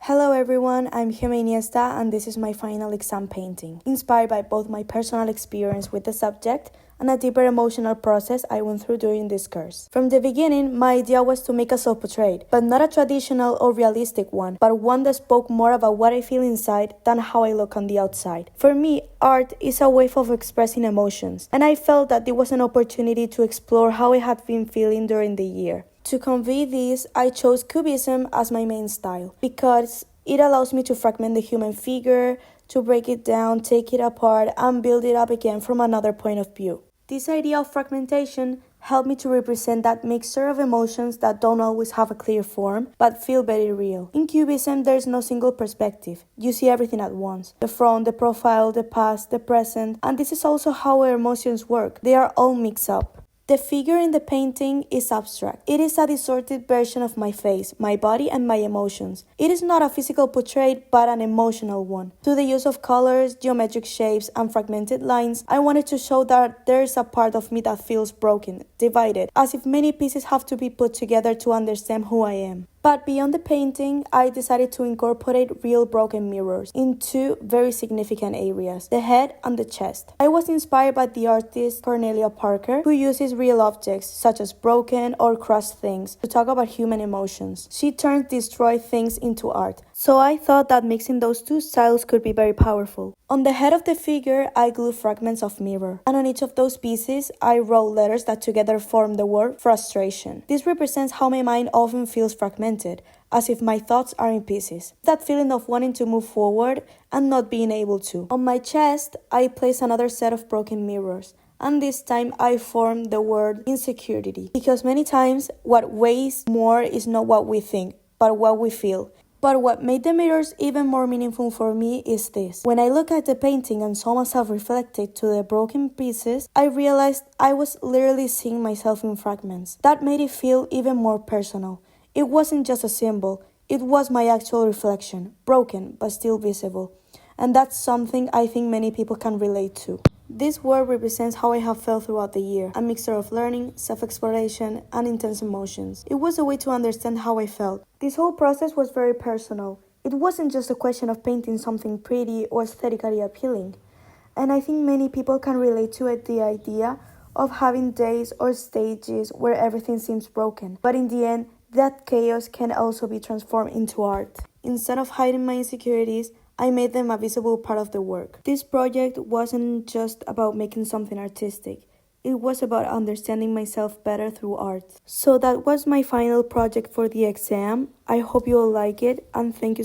Hello everyone, I'm Gema Iniesta and this is my final exam painting, inspired by both my personal experience with the subject and a deeper emotional process I went through during this course. From the beginning, my idea was to make a self-portrait, but not a traditional or realistic one, but one that spoke more about what I feel inside than how I look on the outside. For me, art is a way of expressing emotions, and I felt that it was an opportunity to explore how I had been feeling during the year. To convey this, I chose Cubism as my main style because it allows me to fragment the human figure, to break it down, take it apart, and build it up again from another point of view. This idea of fragmentation helped me to represent that mixture of emotions that don't always have a clear form, but feel very real. In Cubism, there's no single perspective. You see everything at once. The front, the profile, the past, the present, and this is also how our emotions work. They are all mixed up. The figure in the painting is abstract. It is a distorted version of my face, my body, and my emotions. It is not a physical portrait, but an emotional one. Through the use of colors, geometric shapes, and fragmented lines, I wanted to show that there is a part of me that feels broken, divided, as if many pieces have to be put together to understand who I am. But beyond the painting, I decided to incorporate real broken mirrors in two very significant areas, the head and the chest. I was inspired by the artist Cornelia Parker, who uses real objects, such as broken or crushed things, to talk about human emotions. She turns destroyed things into art. So I thought that mixing those two styles could be very powerful. On the head of the figure, I glued fragments of mirror, and on each of those pieces, I wrote letters that together form the word frustration. This represents how my mind often feels fragmented, as if my thoughts are in pieces. That feeling of wanting to move forward and not being able to. On my chest, I placed another set of broken mirrors, and this time I formed the word insecurity, because many times what weighs more is not what we think, but what we feel. But what made the mirrors even more meaningful for me is this. When I look at the painting and saw myself reflected to the broken pieces, I realized I was literally seeing myself in fragments. That made it feel even more personal. It wasn't just a symbol, it was my actual reflection, broken but still visible. And that's something I think many people can relate to. This word represents how I have felt throughout the year, a mixture of learning, self-exploration, and intense emotions. It was a way to understand how I felt. This whole process was very personal. It wasn't just a question of painting something pretty or aesthetically appealing. And I think many people can relate to it, the idea of having days or stages where everything seems broken. But in the end, that chaos can also be transformed into art. Instead of hiding my insecurities, I made them a visible part of the work. This project wasn't just about making something artistic. It was about understanding myself better through art. So that was my final project for the exam. I hope you all like it, and thank you